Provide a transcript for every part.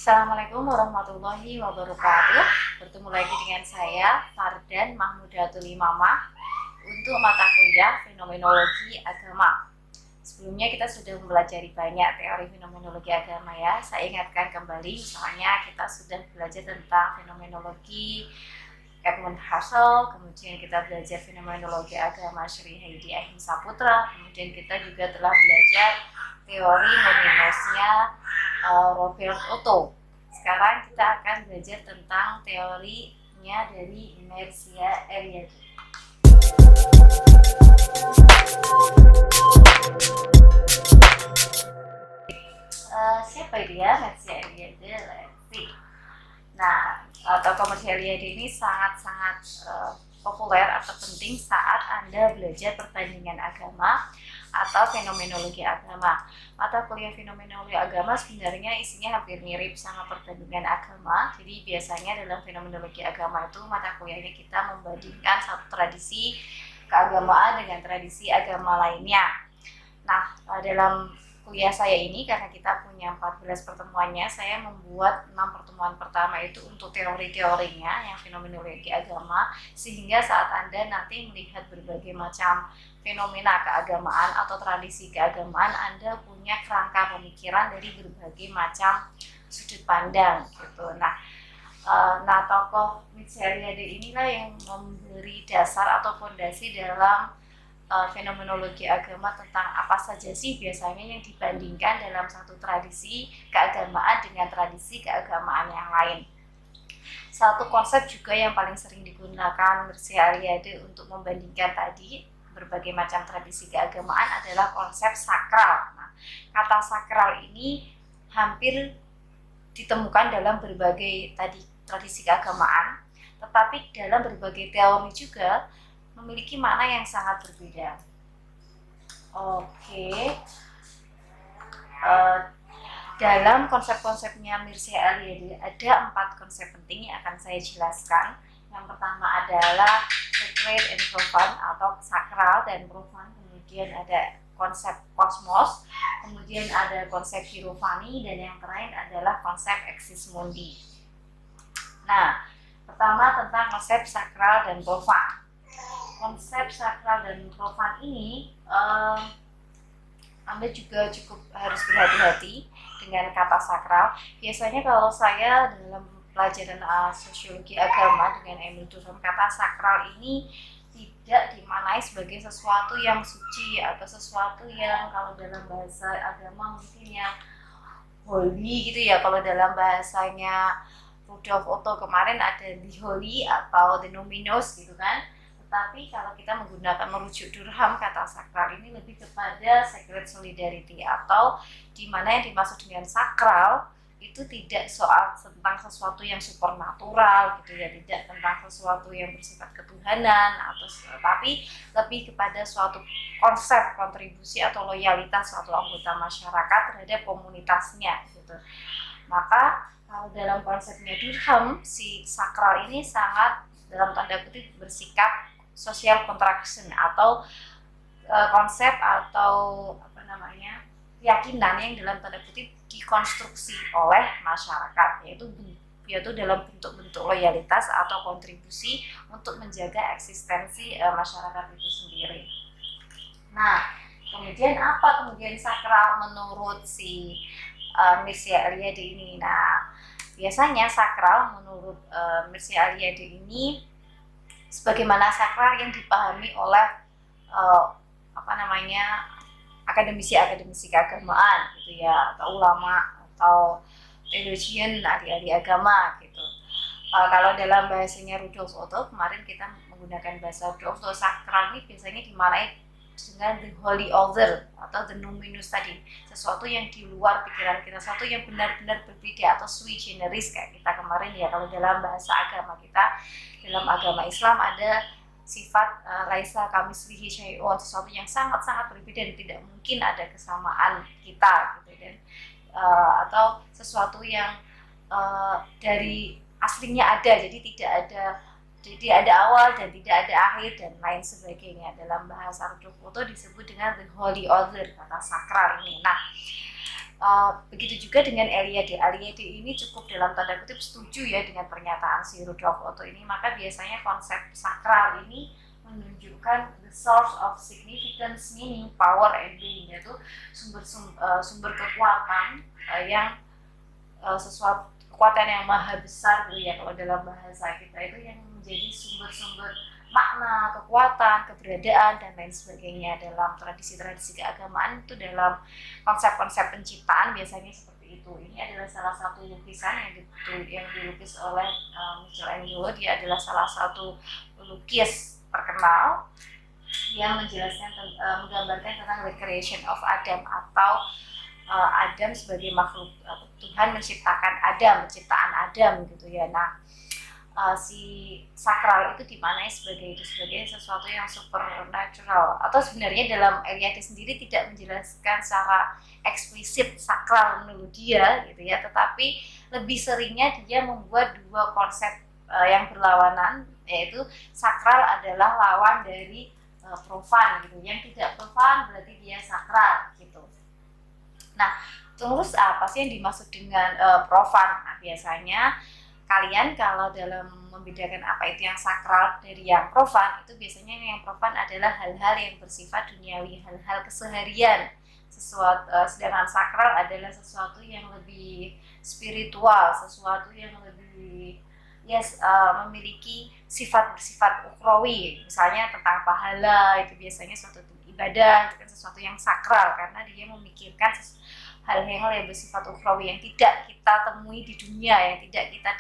Assalamualaikum warahmatullahi wabarakatuh. Bertemu lagi dengan saya, Fardan Mahmudatul Imamah, untuk mata kuliah Fenomenologi Agama. Sebelumnya kita sudah mempelajari banyak teori fenomenologi agama ya. Saya ingatkan kembali, misalnya kita sudah belajar tentang fenomenologi Edmund Husserl, kemudian kita belajar fenomenologi agama Sri Haidi Ahimsa Putra, kemudian kita juga telah belajar teori nominusnya Robert Otto. Sekarang kita akan belajar tentang teorinya dari Mircea Eliade. Siapa dia Mircea Eliade? Nah, tokoh Mircea Eliade ini sangat-sangat populer atau penting saat Anda belajar perbandingan agama atau fenomenologi agama. Mata kuliah fenomenologi agama sebenarnya isinya hampir mirip sama perbandingan agama. Jadi biasanya dalam fenomenologi agama itu mata kuliahnya kita membandingkan satu tradisi keagamaan dengan tradisi agama lainnya. Nah, dalam kuliah saya ini, karena kita punya 14 pertemuannya, saya membuat 6 pertemuan pertama itu untuk teori-teorinya yang fenomenologi agama, sehingga saat Anda nanti melihat berbagai macam fenomena keagamaan atau tradisi keagamaan, Anda punya kerangka pemikiran dari berbagai macam sudut pandang gitu. Nah, tokoh Mircea Eliade inilah yang memberi dasar atau fondasi dalam fenomenologi agama tentang apa saja sih biasanya yang dibandingkan dalam satu tradisi keagamaan dengan tradisi keagamaan yang lain. Satu konsep juga yang paling sering digunakan Mircea Eliade untuk membandingkan tadi berbagai macam tradisi keagamaan adalah konsep sakral. Nah, kata sakral ini hampir ditemukan dalam berbagai tradisi keagamaan, tetapi dalam berbagai teori juga memiliki makna yang sangat berbeda. Oke, dalam konsep-konsepnya Mircea Eliade ada 4 konsep penting yang akan saya jelaskan. Yang pertama adalah sacred and profane atau sakral dan profan. Kemudian ada konsep kosmos, kemudian ada konsep hierofani, dan yang terakhir adalah konsep eksis mundi. Nah, pertama tentang konsep sakral dan profan. Konsep sakral dan profan ini Anda juga cukup harus berhati-hati dengan kata sakral. Biasanya kalau saya dalam pelajaran sosiologi agama dengan Emil Durkheim, kata sakral ini tidak dimaknai sebagai sesuatu yang suci atau sesuatu yang kalau dalam bahasa agama mungkin yang holy gitu ya. Kalau dalam bahasanya Rudolf Otto kemarin ada the holy atau the numinous gitu kan. Tapi kalau kita merujuk Durkheim, kata sakral ini lebih kepada sacred solidarity, atau di mana yang dimaksud dengan sakral itu tidak soal tentang sesuatu yang supernatural gitu ya, tidak tentang sesuatu yang bersifat ketuhanan tapi lebih kepada suatu konsep kontribusi atau loyalitas suatu anggota masyarakat terhadap komunitasnya gitu. Maka kalau dalam konsepnya Durkheim, si sakral ini sangat dalam tanda kutip bersikap social contraction atau konsep atau keyakinan yang dalam tanda kutip dikonstruksi oleh masyarakat, yaitu dalam bentuk-bentuk loyalitas atau kontribusi untuk menjaga eksistensi masyarakat itu sendiri. Nah, kemudian apa sakral menurut si Mircea Eliade ini? Nah, biasanya sakral menurut Mircea Eliade ini sebagaimana sakral yang dipahami oleh akademisi keagamaan gitu ya, atau ulama atau theologian, ahli-ahli agama gitu. Kalau dalam bahasanya Rudolf Otto, kemarin kita menggunakan bahasa Rudolf Otto, sakral ini biasanya dimaknai dengan the holy other atau the numinous tadi, sesuatu yang di luar pikiran kita, sesuatu yang benar-benar berbeda atau sui generis kayak kita kemarin ya. Kalau dalam bahasa agama kita, dalam agama Islam ada sifat laisa kamislihi syai'un, sesuatu yang sangat-sangat berbeda dan tidak mungkin ada kesamaan kita gitu, dan atau sesuatu yang dari aslinya ada, jadi tidak ada Jadi ada awal dan tidak ada akhir dan lain sebagainya. Dalam bahasa Ordo disebut dengan the holy order, kata sakral ini. Nah, begitu juga dengan Eliade. Eliade ini cukup dalam tanda kutip setuju ya dengan pernyataan si Rudolf Otto ini. Maka biasanya konsep sakral ini menunjukkan the source of significance, meaning, power, and being, yaitu sumber kekuatan yang sesuatu kekuatan yang maha besar gitu ya, kalau dalam bahasa kita itu yang menjadi sumber-sumber makna, kekuatan, keberadaan, dan lain sebagainya. Dalam tradisi-tradisi keagamaan itu, dalam konsep-konsep penciptaan biasanya seperti itu. Ini adalah salah satu lukisan yang dilukis oleh Michelangelo. Dia adalah salah satu pelukis terkenal yang menjelaskan menggambarkan tentang the creation of Adam, atau Adam sebagai makhluk. Tuhan menciptakan Adam, penciptaan Adam gitu ya. Nah, si sakral itu dimaknai sebagai sesuatu yang supernatural, atau sebenarnya dalam Eliade sendiri tidak menjelaskan secara eksplisit sakral menurut dia gitu ya, tetapi lebih seringnya dia membuat dua konsep yang berlawanan, yaitu sakral adalah lawan dari profan gitu. Yang tidak profan berarti dia sakral gitu. Nah, terus apa sih yang dimaksud dengan profan? Nah, biasanya kalian kalau dalam membedakan apa itu yang sakral dari yang profan, itu biasanya yang profan adalah hal-hal yang bersifat duniawi, hal-hal keseharian. Sedangkan sakral adalah sesuatu yang lebih spiritual, sesuatu yang lebih memiliki sifat bersifat ukhrawi. Misalnya tentang pahala, itu biasanya suatu ibadah, itu kan sesuatu yang sakral karena dia memikirkan hal-hal yang bersifat ukhrawi yang tidak kita temui di dunia, yang tidak kita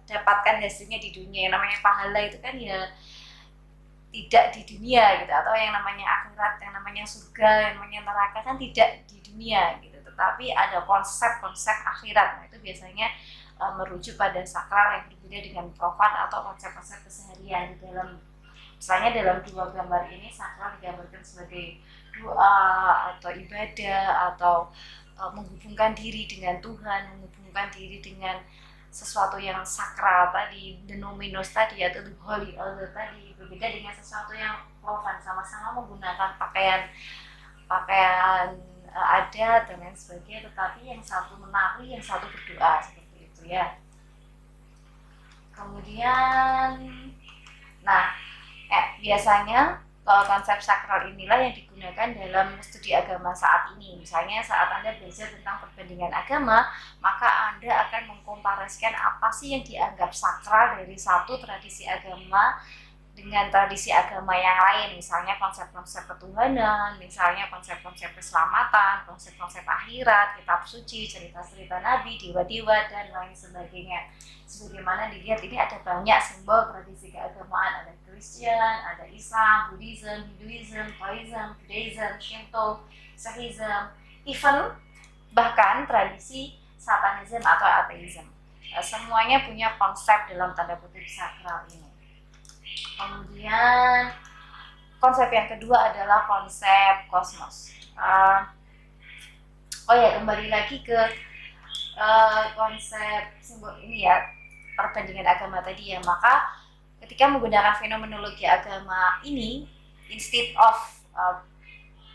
dapatkan hasilnya di dunia. Yang namanya pahala itu kan ya tidak di dunia gitu, atau yang namanya akhirat, yang namanya surga, yang namanya neraka kan tidak di dunia gitu, tetapi ada konsep-konsep akhirat. Nah, itu biasanya merujuk pada sakral yang berbeda dengan profan atau konsep-konsep keseharian. Misalnya dalam dua gambar ini, sakral digambarkan sebagai doa atau ibadah, atau menghubungkan diri dengan Tuhan, menghubungkan diri dengan sesuatu yang sakral tadi, the numinous tadi, atau the holy order tadi. Berbeda dengan sesuatu yang profan, sama-sama menggunakan pakaian adat dan lain sebagainya, tetapi yang satu menari, yang satu berdoa, seperti itu ya. Kemudian, nah, biasanya konsep sakral inilah yang digunakan dalam studi agama saat ini. Misalnya saat Anda belajar tentang perbandingan agama, maka Anda akan mengkomparasikan apa sih yang dianggap sakral dari satu tradisi agama dengan tradisi agama yang lain. Misalnya konsep-konsep ketuhanan, misalnya konsep-konsep keselamatan, konsep-konsep akhirat, kitab suci, cerita-cerita nabi, dewa-dewa, dan lain sebagainya. Sebagaimana dilihat ini ada banyak simbol tradisi keagamaan, ada Kristen, ada Islam, Buddhism, Hinduism, Taoism, Buddhism, Shinto, Sikhism, even bahkan tradisi Satanism atau ateism. Semuanya punya konsep dalam tanda kutip sakral ini. Kemudian konsep yang kedua adalah konsep kosmos. Kembali lagi ke konsep simbol ini ya, perbandingan agama tadi ya. Maka ketika menggunakan fenomenologi agama ini, instead of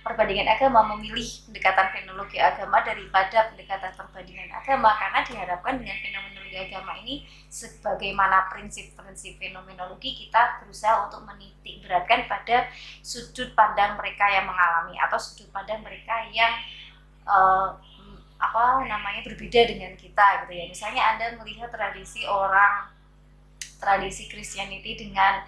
perbandingan agama, memilih pendekatan fenomenologi agama daripada pendekatan perbandingan agama, karena diharapkan dengan fenomenologi agama ini, sebagaimana prinsip-prinsip fenomenologi, kita berusaha untuk menitik beratkan pada sudut pandang mereka yang mengalami, atau sudut pandang mereka yang berbeda dengan kita gitu ya. Misalnya Anda melihat tradisi Christianity dengan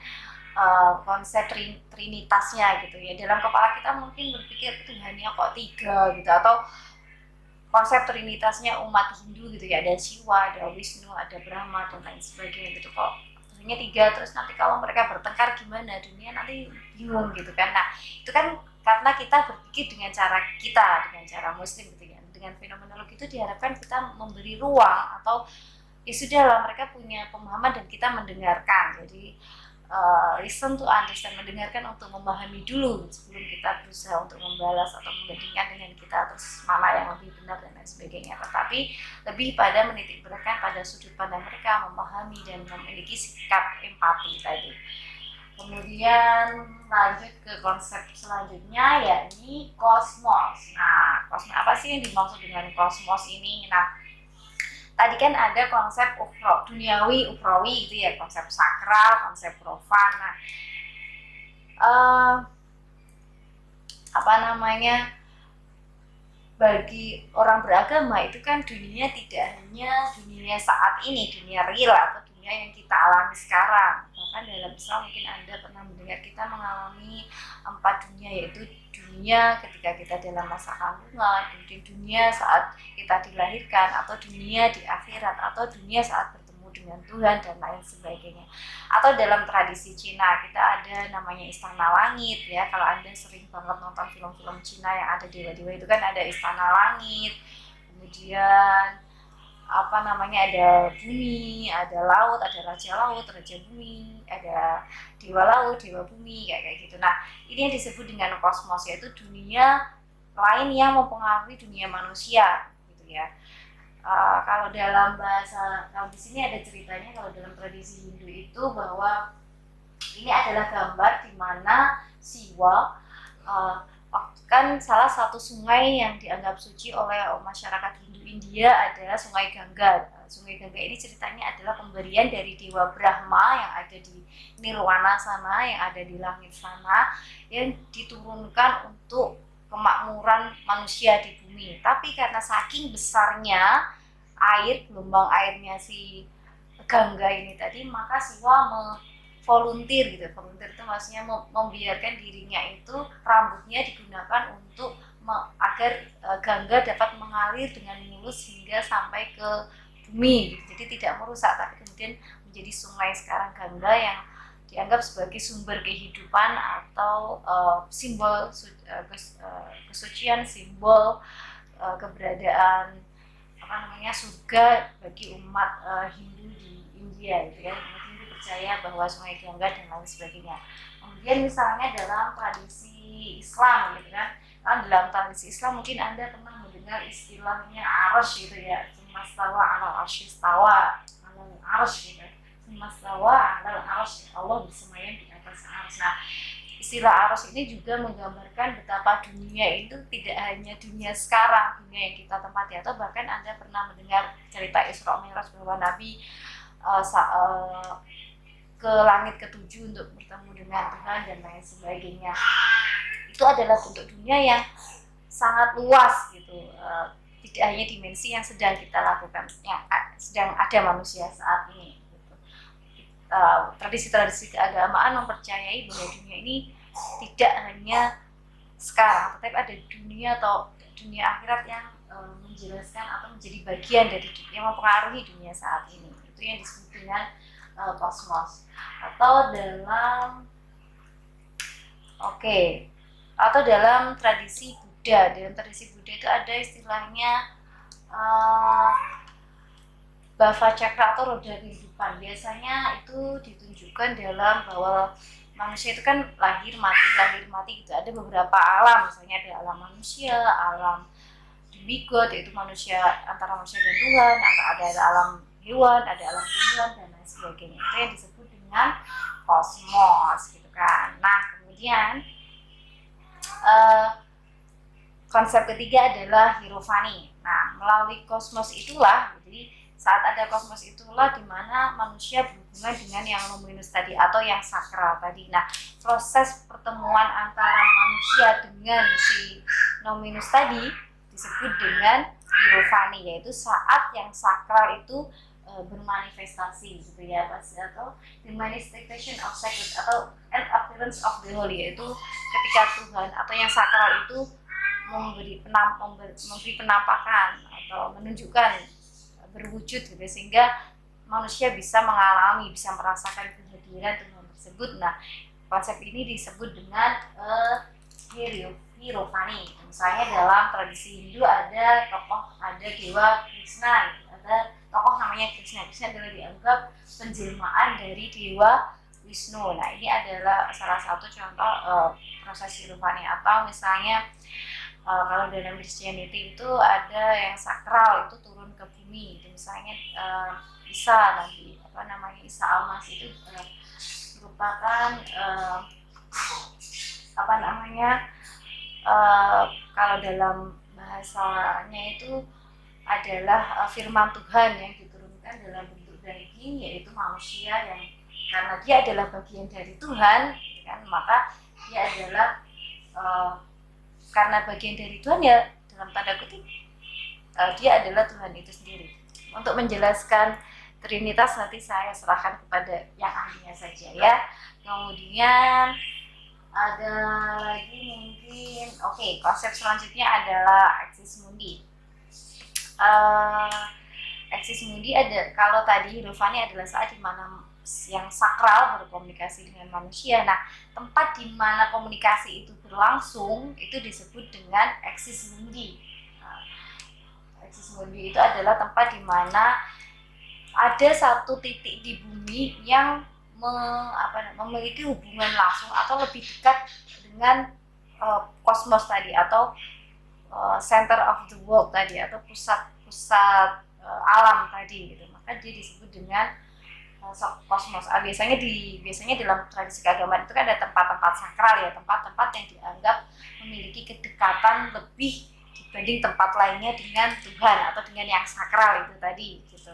konsep trinitasnya gitu ya. Dalam kepala kita mungkin berpikir Tuhannya kok 3 gitu, atau konsep trinitasnya umat Hindu gitu ya, ada Siwa, ada Wisnu, ada Brahma, dan lain sebagainya gitu. Kok Tuhannya 3, terus nanti kalau mereka bertengkar gimana, dunia nanti bingung gitu kan. Nah, itu kan karena kita berpikir dengan cara muslim gitu ya. Dengan fenomenologi itu diharapkan kita memberi ruang, atau ya sudahlah mereka punya pemahaman dan kita mendengarkan. Jadi listen to understand, mendengarkan untuk memahami dulu sebelum kita berusaha untuk membalas atau membandingkan dengan kita terus mana yang lebih benar dan lain sebagainya. Tetapi lebih pada menitik beratkan pada sudut pandang mereka, memahami dan memiliki sikap empati tadi. Kemudian lanjut ke konsep selanjutnya, yakni kosmos. Nah, kosmos apa sih yang dimaksud dengan kosmos ini? Nah, tadi kan ada konsep duniawi, ukhrawi gitu ya, konsep sakral, konsep profan. Nah, bagi orang beragama itu kan dunia tidak hanya dunia saat ini, dunia real atau dunia yang kita alami sekarang. Bahkan dalam Islam mungkin Anda pernah mendengar kita mengalami 4 dunia, yaitu dunia ketika kita dalam masa kandungan, kemudian dunia saat kita dilahirkan, atau dunia di akhirat, atau dunia saat bertemu dengan Tuhan dan lain sebagainya. Atau dalam tradisi Cina kita ada namanya istana langit ya. Kalau Anda sering banget nonton film-film Cina yang ada dewa-dewa itu kan ada istana langit, kemudian ada bumi, ada laut, ada raja laut, raja bumi, ada dewa laut, dewa bumi, kayak gitu. Nah, ini yang disebut dengan kosmos, yaitu dunia lain yang mempengaruhi dunia manusia gitu ya. Kalau dalam bahasa, kalau di sini ada ceritanya, kalau dalam tradisi Hindu itu bahwa ini adalah gambar di mana Siwa kan salah satu sungai yang dianggap suci oleh masyarakat Hindu India adalah Sungai Gangga. Sungai Gangga ini ceritanya adalah pemberian dari Dewa Brahma yang ada di Nirwana sana, yang ada di langit sana, yang diturunkan untuk kemakmuran manusia di bumi. Tapi karena saking besarnya gelombang airnya si Gangga ini tadi, maka Siwa volunteer gitu. Volunteer itu maksudnya membiarkan dirinya itu rambutnya digunakan untuk agar Gangga dapat mengalir dengan mulus hingga sampai ke bumi. Jadi tidak merusak, tapi kemudian menjadi sungai sekarang Gangga yang dianggap sebagai sumber kehidupan atau simbol kesucian, simbol keberadaan surga bagi umat Hindu di India gitu ya. Hindu percaya bahwa Sungai Gangga dan lain sebagainya. Kemudian misalnya dalam tradisi Islam gitu kan, dalam tradisi Islam mungkin Anda pernah mendengar istilahnya arasy gitu ya, sumastawa ala arsyistawa, alal arsy gitu. Sumastawa alal arsy, Allah bersemayam di atas arsy. Nah, istilah arsy ini juga menggambarkan betapa dunia itu tidak hanya dunia sekarang, dunia yang kita tempati, atau bahkan Anda pernah mendengar cerita Isra Mi'raj bahwa Nabi ke langit ke-7 untuk bertemu dengan Tuhan dan lain sebagainya. Itu adalah bentuk dunia yang sangat luas gitu, tidak hanya dimensi yang sedang kita lakukan, yang sedang ada manusia saat ini gitu. Tradisi-tradisi keagamaan mempercayai bahwa dunia ini tidak hanya sekarang, tetapi ada dunia atau dunia akhirat yang menjelaskan atau menjadi bagian dari yang mempengaruhi dunia saat ini. Itu yang disebut dengan kosmos. Atau dalam tradisi Buddha. Dalam tradisi Buddha itu ada istilahnya Bhava Chakra atau roda kehidupan. Biasanya itu ditunjukkan dalam bahwa manusia itu kan lahir mati gitu. Ada beberapa alam, misalnya ada alam manusia, alam demigod, yaitu manusia, antara manusia dan Tuhan, ada alam hewan, ada alam tumbuhan dan lain sebagainya. Itu yang disebut dengan kosmos gitu kan. Nah, kemudian konsep ketiga adalah hierophany. Nah, melalui kosmos itulah, jadi saat ada kosmos itulah di mana manusia berhubungan dengan yang luminous tadi atau yang sakral tadi. Nah, proses pertemuan antara manusia dengan si luminous tadi disebut dengan hierophany, yaitu saat yang sakral itu bermanifestasi gitu ya, atau the manifestation of sacred atau an appearance of the holy, yaitu ketika Tuhan atau yang sakral itu memberi penampakan atau menunjukkan berwujud gitu, sehingga manusia bisa mengalami, bisa merasakan kehadiran Tuhan tersebut. Nah, konsep ini disebut dengan hierophany. Misalnya dalam tradisi Hindu ada Dewa Krishna, ada tokoh namanya Krishna. Krishna adalah dianggap penjelmaan dari Dewa Wisnu. Nah, ini adalah salah satu contoh proses Hirufani. Atau misalnya kalau dalam Christianity itu ada yang sakral, itu turun ke bumi. Itu misalnya Isa, nanti Isa Al-Masih itu merupakan kalau dalam bahasanya itu adalah firman Tuhan yang diturunkan dalam bentuk daging, yaitu manusia yang karena dia adalah bagian dari Tuhan, kan, maka dia adalah karena bagian dari Tuhan, ya dalam tanda kutip dia adalah Tuhan itu sendiri. Untuk menjelaskan Trinitas nanti saya serahkan kepada yang ahlinya saja ya. Kemudian ada lagi mungkin, konsep selanjutnya adalah eksis mundi. Eksis mundi ada, kalau tadi Hirufani adalah saat dimana yang sakral berkomunikasi dengan manusia. Nah, tempat di mana komunikasi itu berlangsung itu disebut dengan eksis mundi. Eksis mundi itu adalah tempat di mana ada satu titik di bumi yang memiliki hubungan langsung atau lebih dekat dengan kosmos tadi, atau center of the world tadi, atau pusat alam tadi gitu. Maka dia disebut dengan kosmos. Biasanya dalam tradisi keagamaan itu kan ada tempat-tempat sakral ya, tempat-tempat yang dianggap memiliki kedekatan lebih dibanding tempat lainnya dengan Tuhan atau dengan yang sakral itu tadi gitu.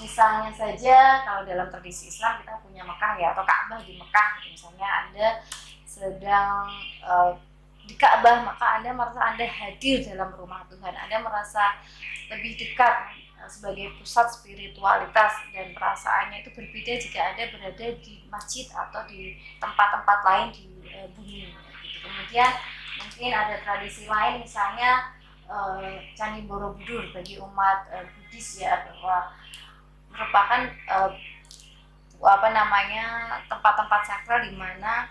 Misalnya saja kalau dalam tradisi Islam kita punya Mekah ya, atau Ka'bah di Mekah. Misalnya Anda sedang di Ka'bah, maka Anda merasa Anda hadir dalam rumah Tuhan. Anda merasa lebih dekat sebagai pusat spiritualitas, dan perasaannya itu berbeda jika Anda berada di masjid atau di tempat-tempat lain di bumi gitu. Kemudian mungkin ada tradisi lain, misalnya Candi Borobudur bagi umat Buddhis ya, bahwa merupakan tempat-tempat sakral di mana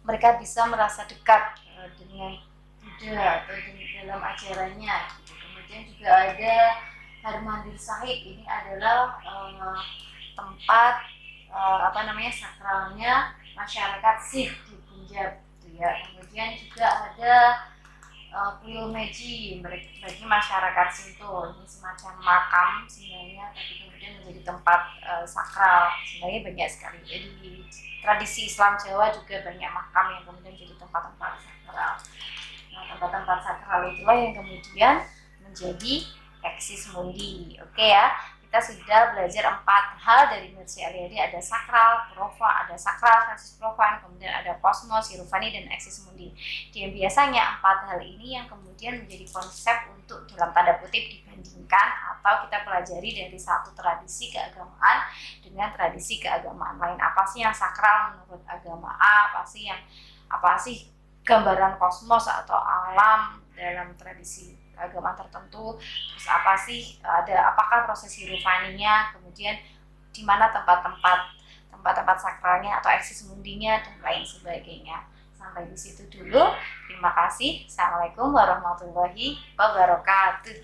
mereka bisa merasa dekat dengan Buddha atau dalam ajarannya gitu. Kemudian juga ada Harmandir Sahib, ini adalah tempat sakralnya masyarakat Sikh di Punjab gitu ya. Kemudian juga ada Kuil Meji bagi masyarakat Sinto, ini semacam makam sebenarnya, tapi kemudian menjadi tempat sakral. Sebenarnya banyak sekali. Jadi di tradisi Islam Jawa juga banyak makam yang kemudian jadi tempat-tempat sakral. Nah, tempat-tempat sakral itulah yang kemudian menjadi eksis mundi. Oke ya, kita sudah belajar 4 hal dari Mircea Eliade. Ada sakral, ada sakral versus profan, kemudian ada kosmos, Hirufani, dan eksis mundi. Dan biasanya 4 hal ini yang kemudian menjadi konsep untuk dalam tanda kutip dibandingkan atau kita pelajari dari satu tradisi keagamaan dengan tradisi keagamaan lain. Apa sih yang sakral menurut agama A? Apa sih gambaran kosmos atau alam dalam tradisi agama tertentu? Terus apakah proses Hirufaninya, kemudian di mana tempat-tempat sakralnya atau eksis mundinya, dan lain sebagainya. Sampai di situ dulu. Terima kasih. Assalamualaikum warahmatullahi wabarakatuh.